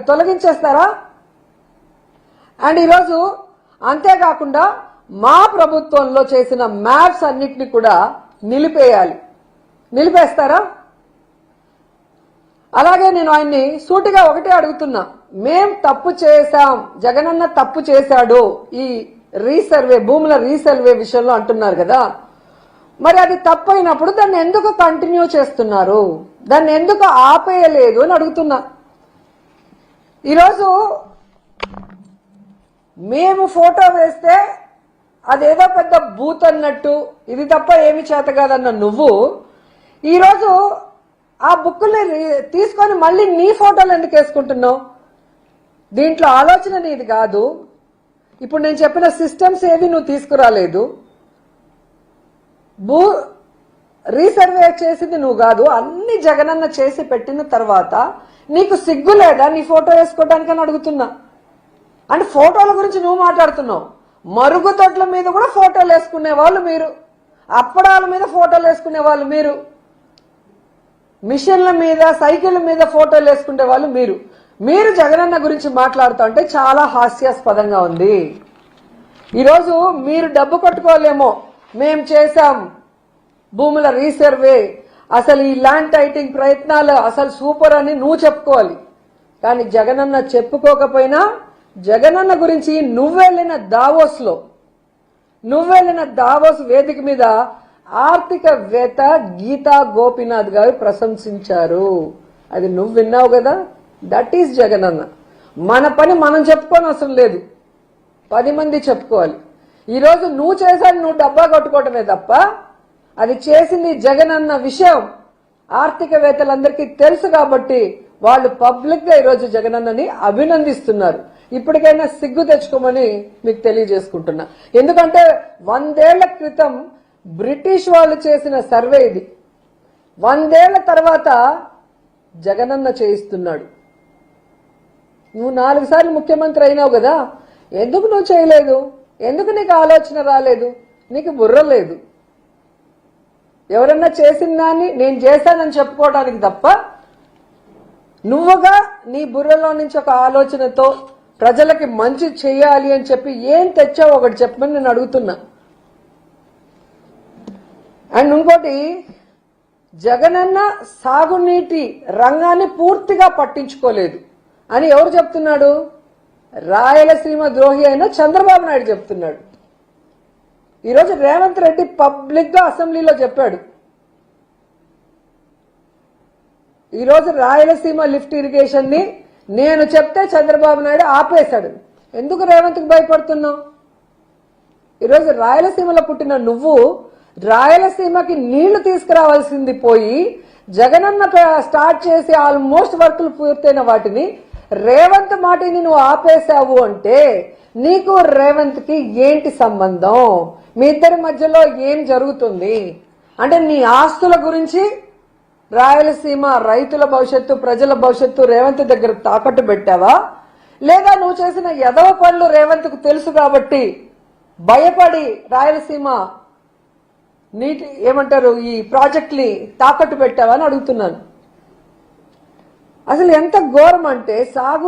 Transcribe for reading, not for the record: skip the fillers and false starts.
తొలగించేస్తారా? And ఈరోజు అంతేకాకుండా మా ప్రభుత్వంలో చేసిన మ్యాప్స్ అన్నిటిని కూడా నిలిపేస్తారా? అలాగే నేను ఆయన్ని సూటిగా ఒకటే అడుగుతున్నా, మేం తప్పు చేశాం, జగనన్న తప్పు చేశాడు ఈ రీసర్వే భూముల రీసర్వే విషయంలో అంటున్నారు కదా, మరి అది తప్పైనప్పుడు దాన్ని ఎందుకు కంటిన్యూ చేస్తున్నారు? దాన్ని ఎందుకు ఆపేయలేదు అని అడుగుతున్నా. ఈరోజు మేము ఫోటో వేస్తే అదేదో పెద్ద బూత్ అన్నట్టు, ఇది తప్ప ఏమి చేత కాదన్న నువ్వు ఈరోజు ఆ బుక్కుల్ని తీసుకొని మళ్ళీ నీ ఫోటోలు ఎందుకు వేసుకుంటున్నావు? దీంట్లో ఆలోచన నీది కాదు. ఇప్పుడు నేను చెప్పిన సిస్టమ్స్ ఏవి నువ్వు తీసుకురాలేదు. రీసర్వే చేసింది నువ్వు కాదు, అన్ని జగనన్న చేసి పెట్టిన తర్వాత నీకు సిగ్గు లేదా నీ ఫోటో వేసుకోవడానికని అడుగుతున్నా. అంటే ఫోటోల గురించి నువ్వు మాట్లాడుతున్నావు, మరుగుదొడ్ల మీద కూడా ఫోటోలు వేసుకునే వాళ్ళు మీరు, అప్పడాల మీద ఫోటోలు వేసుకునే వాళ్ళు మీరు, మిషన్ల మీద సైకిళ్ళ మీద ఫోటోలు వేసుకునే వాళ్ళు మీరు జగనన్న గురించి మాట్లాడుతూ అంటే చాలా హాస్యాస్పదంగా ఉంది. ఈరోజు మీరు డబ్బు కట్టుకోలేమో, మేం చేశాం భూముల రీసర్వే, అసలు ఈ ల్యాండ్ టైటింగ్ ప్రయత్నాలు అసలు సూపర్ అని నువ్వు చెప్పుకోవాలి. కానీ జగనన్న చెప్పుకోకపోయినా జగనన్న గురించి నువ్వెళ్ళిన దావోస్ వేదిక మీద ఆర్థికవేత్త గీతా గోపీనాథ్ గారు ప్రశంసించారు. అది నువ్వు విన్నావు కదా. That is Jagananna. మన పని మనం చెప్పుకోని అవసరం లేదు, 10 మంది చెప్పుకోవాలి. ఈరోజు నువ్వు చేశాను, నువ్వు డబ్బా కొట్టుకోవటమే తప్ప అది చేసింది జగనన్న విషయం ఆర్థికవేత్తలందరికీ తెలుసు. కాబట్టి వాళ్ళు పబ్లిక్ గా ఈరోజు జగనన్నని అభినందిస్తున్నారు. ఇప్పటికైనా సిగ్గు తెచ్చుకోమని మీకు తెలియజేసుకుంటున్నా. ఎందుకంటే 100 ఏళ్ల క్రితం బ్రిటిష్ వాళ్ళు చేసిన సర్వే ఇది. 100 ఏళ్ల తర్వాత జగనన్న చేయిస్తున్నాడు. నువ్వు 4 సార్లు ముఖ్యమంత్రి అయినావు కదా, ఎందుకు నువ్వు చేయలేదు? ఎందుకు నీకు ఆలోచన రాలేదు? నీకు బుర్ర లేదు. ఎవరన్నా చేసిన దాన్ని నేను చేశానని చెప్పుకోవడానికి తప్ప నువ్వుగా నీ బుర్రలో నుంచి ఒక ఆలోచనతో ప్రజలకి మంచి చేయాలి అని చెప్పి ఏం తెచ్చావు ఒకటి చెప్పమని నేను అడుగుతున్నా. అండ్ ఇంకోటి, జగనన్న సాగునీటి రంగాన్ని పూర్తిగా పట్టించుకోలేదు అని ఎవరు చెప్తున్నాడు? రాయలసీమ ద్రోహి అయిన చంద్రబాబు నాయుడు చెప్తున్నాడు. ఈరోజు రేవంత్ రెడ్డి పబ్లిక్ గా అసెంబ్లీలో చెప్పాడు, ఈరోజు రాయలసీమ లిఫ్ట్ ఇరిగేషన్ ని నేను చెప్తే చంద్రబాబు నాయుడు ఆపేశాడు. ఎందుకు రేవంత్కి భయపడుతున్నావు? ఈరోజు రాయలసీమలో పుట్టిన నువ్వు రాయలసీమకి నీళ్లు తీసుకురావాల్సింది పోయి జగనన్న స్టార్ట్ చేసి ఆల్మోస్ట్ వర్కులు పూర్తయిన వాటిని రేవంత్ మాటిని నువ్వు ఆపేశావు అంటే నీకు రేవంత్ కి ఏంటి సంబంధం? మీ ఇద్దరి మధ్యలో ఏం జరుగుతుంది? అంటే నీ ఆస్తుల గురించి రాయలసీమ రైతుల భవిష్యత్తు, ప్రజల భవిష్యత్తు రేవంత్ దగ్గర తాకట్టు పెట్టావా? లేదా నువ్వు చేసిన ఎదవ పనులు రేవంత్ కు తెలుసు కాబట్టి భయపడి రాయలసీమ ఈ ప్రాజెక్ట్ ని తాకట్టు పెట్టావా అని అడుగుతున్నాను. అసలు ఎంత ఘోరం అంటే సాగు